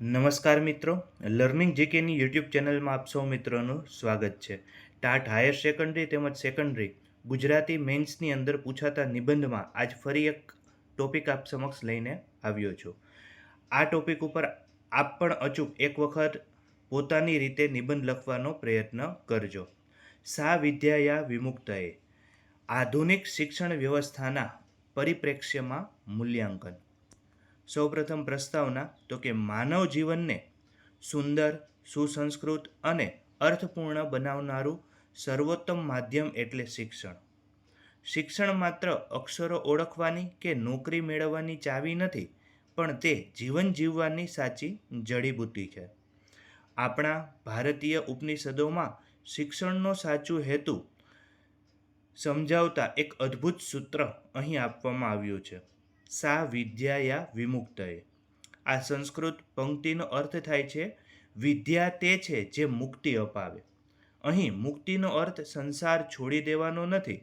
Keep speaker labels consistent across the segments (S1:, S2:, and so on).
S1: નમસ્કાર મિત્રો, learning જીકેની YouTube ચેનલમાં આપ સૌ મિત્રોનું સ્વાગત છે. ટાટ હાયર સેકન્ડરી તેમજ સેકન્ડરી ગુજરાતી મેન્સની અંદર પૂછાતા નિબંધમાં આજ ફરી એક ટોપિક આપ સમક્ષ લઈને આવ્યો છું. આ ટોપિક ઉપર આપ પણ અચૂક એક વખત પોતાની રીતે નિબંધ લખવાનો પ્રયત્ન કરજો. સા વિદ્યાયા વિમુક્તએ આધુનિક શિક્ષણ વ્યવસ્થાના પરિપ્રેક્ષ્યમાં મૂલ્યાંકન. સૌપ્રથમ પ્રસ્તાવના તો કે માનવ જીવનને સુંદર, સુસંસ્કૃત અને અર્થપૂર્ણ બનાવનારું સર્વોત્તમ માધ્યમ એટલે શિક્ષણ. શિક્ષણ માત્ર અક્ષરો ઓળખવાની કે નોકરી મેળવવાની ચાવી નથી, પણ તે જીવન જીવવાની સાચી જડીબુટ્ટી છે. આપણા ભારતીય ઉપનિષદોમાં શિક્ષણનો સાચો હેતુ સમજાવતા એક અદ્ભુત સૂત્ર અહીં આપવામાં આવ્યું છે. સા વિદ્યાયા વિમુક્તએ. આ સંસ્કૃત પંક્તિનો અર્થ થાય છે વિદ્યા તે છે જે મુક્તિ અપાવે. અહીં મુક્તિનો અર્થ સંસાર છોડી દેવાનો નથી,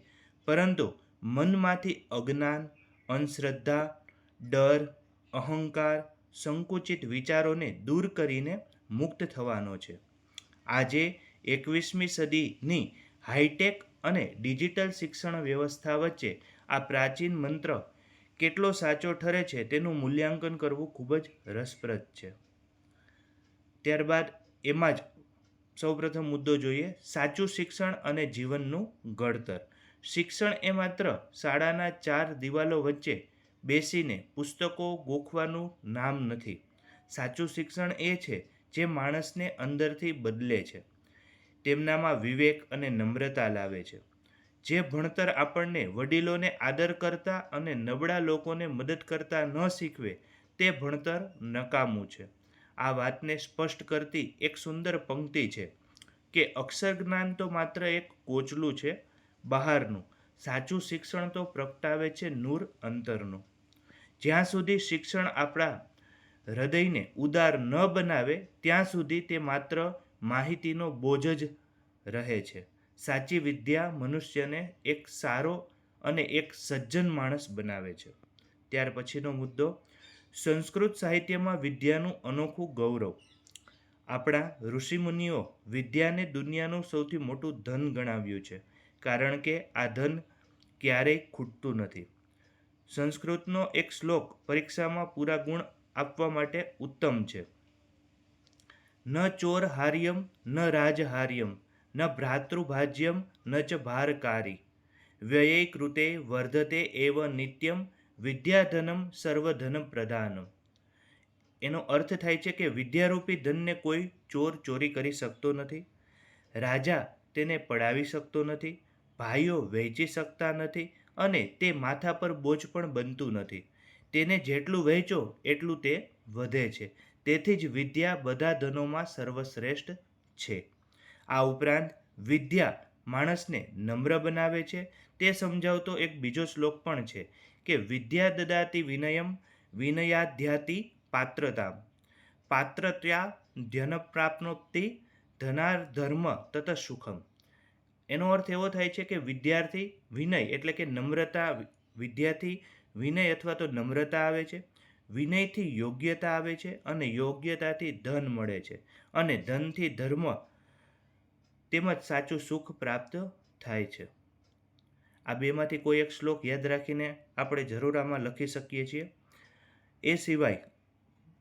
S1: પરંતુ મનમાંથી અજ્ઞાન, અંધશ્રદ્ધા, ડર, અહંકાર, સંકુચિત વિચારોને દૂર કરીને મુક્ત થવાનો છે. આજે 21મી સદીની હાઈટેક અને ડિજિટલ શિક્ષણ વ્યવસ્થા વચ્ચે આ પ્રાચીન મંત્ર કેટલો સાચો ઠરે છે તેનું મૂલ્યાંકન કરવું ખૂબ જ રસપ્રદ છે. ત્યારબાદ એમાં જ સૌપ્રથમ મુદ્દો જોઈએ, સાચું શિક્ષણ અને જીવનનું ઘડતર. શિક્ષણ એ માત્ર શાળાના 4 દિવાલો વચ્ચે બેસીને પુસ્તકો ગોખવાનું નામ નથી. સાચું શિક્ષણ એ છે જે માણસને અંદરથી બદલે છે, તેમનામાં વિવેક અને નમ્રતા લાવે છે. જે ભણતર આપણને વડીલોને આદર કરતા અને નબળા લોકોને મદદ કરતા ન શીખવે તે ભણતર નકામું છે. આ વાતને સ્પષ્ટ કરતી એક સુંદર પંક્તિ છે કે અક્ષર જ્ઞાન તો માત્ર એક કોચલું છે બહારનું, સાચું શિક્ષણ તો પ્રગટાવે છે નૂર અંતરનું. જ્યાં સુધી શિક્ષણ આપણા હૃદયને ઉદાર ન બનાવે ત્યાં સુધી તે માત્ર માહિતીનો બોજ જ રહે છે. સાચી વિદ્યા મનુષ્યને એક સારો અને એક સજ્જન માણસ બનાવે છે. ત્યાર પછીનો મુદ્દો, સંસ્કૃત સાહિત્યમાં વિદ્યાનું અનોખું ગૌરવ. આપણા ઋષિમુનિઓ વિદ્યાને દુનિયાનું સૌથી મોટું ધન ગણાવ્યું છે, કારણ કે આ ધન ક્યારેય ખૂટતું નથી. સંસ્કૃતનો એક શ્લોક પરીક્ષામાં પૂરા ગુણ આપવા માટે ઉત્તમ છે. ન ચોર હાર્યમ ન રાજહાર્યમ ન ભ્રાતૃભાજ્યમ ન ચ ભારકારી વ્યયે કૃતે વર્ધતે એવ નિત્યમ વિદ્યાધનમ સર્વધન પ્રધાનમ. એનો અર્થ થાય છે કે વિદ્યારૂપી ધનને કોઈ ચોર ચોરી કરી શકતો નથી, રાજા તેને પડાવી શકતો નથી, ભાઈઓ વહેંચી શકતા નથી અને તે માથા પર બોજ પણ બનતું નથી. તેને જેટલું વહેંચો એટલું તે વધે છે. તેથી જ વિદ્યા બધા ધનોમાં સર્વશ્રેષ્ઠ છે. આ ઉપરાંત વિદ્યા માણસને નમ્ર બનાવે છે તે સમજાવતો એક બીજો શ્લોક પણ છે કે વિદ્યા દદાતિ વિનયમ વિનયાધ્યાતિ પાત્રતા પાત્રત્યા ધ્યન પ્રાપ્નોતિ ધનાર્ધર્મ તત સુખમ. એનો અર્થ એવો થાય છે કે વિદ્યાર્થી વિનય એટલે કે નમ્રતા, વિદ્યાથી વિનય અથવા તો નમ્રતા આવે છે, વિનયથી યોગ્યતા આવે છે અને યોગ્યતાથી ધન મળે છે અને ધનથી ધર્મ તેમજ સાચું સુખ પ્રાપ્ત થાય છે. આ બેમાંથી કોઈ એક શ્લોક યાદ રાખીને આપણે જરૂર આમાં લખી શકીએ છીએ. એ સિવાય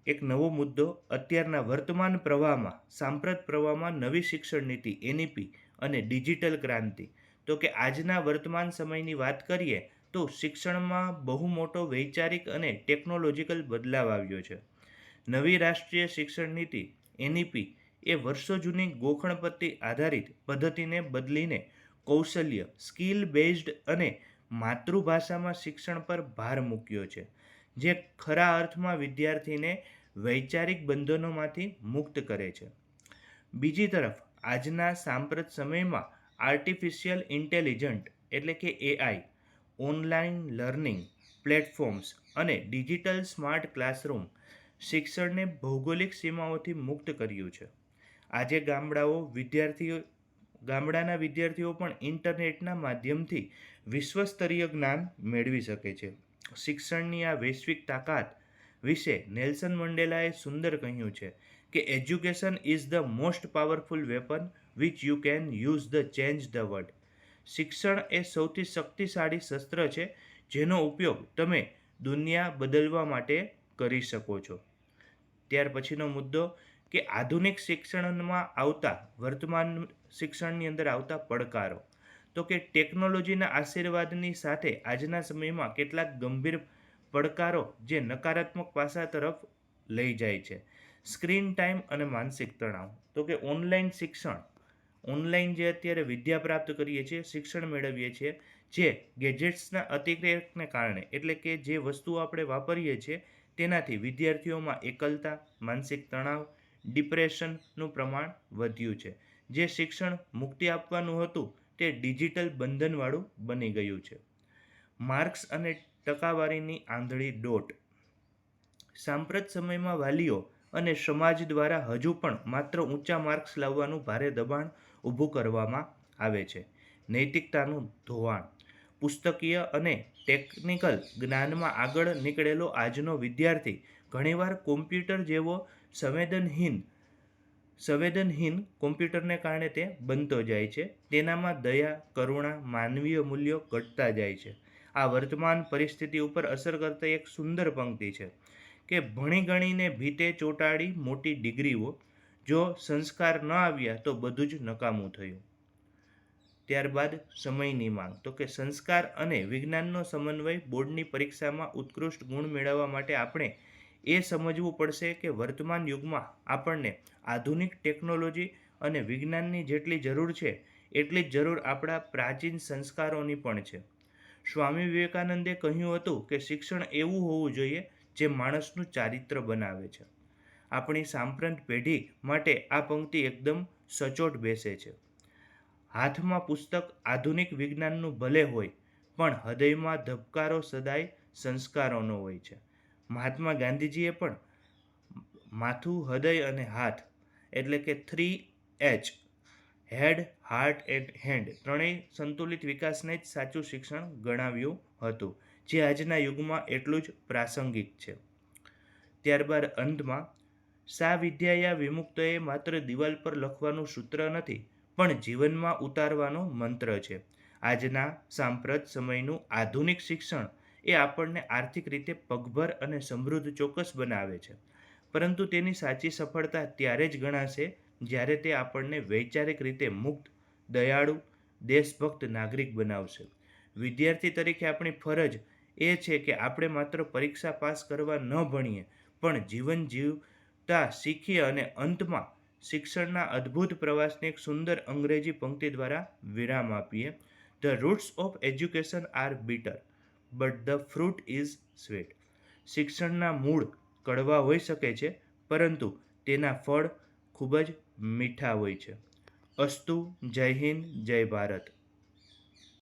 S1: એક નવો મુદ્દો, અત્યારના વર્તમાન પ્રવાહમાં, સાંપ્રત પ્રવાહમાં નવી શિક્ષણ નીતિ એનઈપી અને ડિજિટલ ક્રાંતિ. તો કે આજના વર્તમાન સમયની વાત કરીએ તો શિક્ષણમાં બહુ મોટો વૈચારિક અને ટેકનોલોજીકલ બદલાવ આવ્યો છે. નવી રાષ્ટ્રીય શિક્ષણ નીતિ એનઈપી એ વર્ષો જૂની ગોખણપટ્ટી આધારિત પદ્ધતિને બદલીને કૌશલ્ય, સ્કિલ બેઝડ અને માતૃભાષામાં શિક્ષણ પર ભાર મૂક્યો છે, જે ખરા અર્થમાં વિદ્યાર્થીને વૈચારિક બંધનોમાંથી મુક્ત કરે છે. બીજી તરફ આજના સાંપ્રત સમયમાં આર્ટિફિશિયલ ઇન્ટેલિજન્ટ એટલે કે એઆઈ, ઓનલાઈન લર્નિંગ પ્લેટફોર્મ્સ અને ડિજિટલ સ્માર્ટ ક્લાસરૂમ શિક્ષણને ભૌગોલિક સીમાઓથી મુક્ત કર્યું છે. આજે ગામડાના વિદ્યાર્થીઓ પણ ઇન્ટરનેટના માધ્યમથી વિશ્વસ્તરીય જ્ઞાન મેળવી શકે છે. શિક્ષણની આ વૈશ્વિક તાકાત વિશે નેલ્સન મંડેલાએ સુંદર કહ્યું છે કે education is the most powerful weapon which you can use the change the world. શિક્ષણ એ સૌથી શક્તિશાળી શસ્ત્ર છે જેનો ઉપયોગ તમે દુનિયા બદલવા માટે કરી શકો છો. ત્યાર પછીનો મુદ્દો કે આધુનિક શિક્ષણમાં આવતા વર્તમાન શિક્ષણની અંદર આવતા પડકારો. તો કે ટેકનોલોજીના આશીર્વાદની સાથે આજના સમયમાં કેટલાક ગંભીર પડકારો જે નકારાત્મક પાસા તરફ લઈ જાય છે. સ્ક્રીન ટાઈમ અને માનસિક તણાવ. તો કે ઓનલાઈન શિક્ષણ, ઓનલાઈન જે અત્યારે વિદ્યા પ્રાપ્ત કરીએ છીએ, શિક્ષણ મેળવીએ છીએ, જે ગેજેટ્સના અતિરેકને કારણે, એટલે કે જે વસ્તુઓ આપણે વાપરીએ છીએ તેનાથી વિદ્યાર્થીઓમાં એકલતા, માનસિક તણાવ, ડિપ્રેશનનું પ્રમાણ વધ્યું છે. જે શિક્ષણ મુક્તિ આપવાનું હતું તે ડિજિટલ બંધનવાળું બની ગયું છે. માર્ક્સ અને ટકાવારીની આંધળી દોટ. સાંપ્રત સમયમાં વાલીઓ અને સમાજ દ્વારા હજુ પણ માત્ર ઊંચા માર્ક્સ લાવવાનું ભારે દબાણ ઊભું કરવામાં આવે છે. નૈતિકતાનું ધોવાણ. પુસ્તકીય અને ટેકનિકલ જ્ઞાનમાં આગળ નીકળેલો આજનો વિદ્યાર્થી ઘણીવાર કોમ્પ્યુટર જેવો સંવેદનહીન કોમ્પ્યુટરને કારણે તે બનતો જાય છે. તેનામાં દયા, કરુણા, માનવીય મૂલ્યો ઘટતા જાય છે. આ વર્તમાન પરિસ્થિતિ ઉપર અસર કરતી એક સુંદર પંક્તિ છે કે ભણી ગણીને ભીતે ચોંટાડી મોટી ડિગ્રીઓ, જો સંસ્કાર ન આવ્યા તો બધું જ નકામું થયું. ત્યારબાદ સમયની માંગ. તો કે સંસ્કાર અને વિજ્ઞાનનો સમન્વય. બોર્ડની પરીક્ષામાં ઉત્કૃષ્ટ ગુણ મેળવવા માટે આપણે એ સમજવું પડશે કે વર્તમાન યુગમાં આપણને આધુનિક ટેકનોલોજી અને વિજ્ઞાનની જેટલી જરૂર છે એટલી જ જરૂર આપણા પ્રાચીન સંસ્કારોની પણ છે. સ્વામી વિવેકાનંદે કહ્યું હતું કે શિક્ષણ એવું હોવું જોઈએ જે માણસનું ચારિત્ર બનાવે છે. આપણી સાંપ્રત પેઢી માટે આ પંક્તિ એકદમ સચોટ બેસે છે. હાથમાં પુસ્તક આધુનિક વિજ્ઞાનનું ભલે હોય પણ હૃદયમાં ધબકારો સદાય સંસ્કારોનો હોય છે. મહાત્મા ગાંધીજીએ પણ માથું, હૃદય અને હાથ, એટલે કે 3H, head, heart and hand, ત્રણેય સંતુલિત વિકાસને જ સાચું શિક્ષણ ગણાવ્યું હતું, જે આજના યુગમાં એટલું જ પ્રાસંગિક છે. ત્યારબાદ અંતમાં, સા વિદ્યાયા વિમુક્તએ માત્ર દિવાલ પર લખવાનું સૂત્ર નથી પણ જીવનમાં ઉતારવાનો મંત્ર છે. આજના સાંપ્રત સમયનું આધુનિક શિક્ષણ એ આપણને આર્થિક રીતે પગભર અને સમૃદ્ધ ચોક્કસ બનાવે છે, પરંતુ તેની સાચી સફળતા ત્યારે જ ગણાશે જ્યારે તે આપણને વૈચારિક રીતે મુક્ત, દયાળુ, દેશભક્ત નાગરિક બનાવશે. વિદ્યાર્થી તરીકે આપણી ફરજ એ છે કે આપણે માત્ર પરીક્ષા પાસ કરવા ન ભણીએ પણ જીવન જીવતા શીખીએ અને અંતમાં શિક્ષણના અદ્ભુત પ્રવાસની એક સુંદર અંગ્રેજી પંક્તિ દ્વારા વિરામ આપીએ. The roots of education are bitter but the fruit is sweet. શિક્ષણના મૂળ કડવા હોઈ શકે છે પરંતુ તેના ફળ ખૂબ જ મીઠા હોય છે. અસ્તુ. જય હિન્દ, જય ભારત.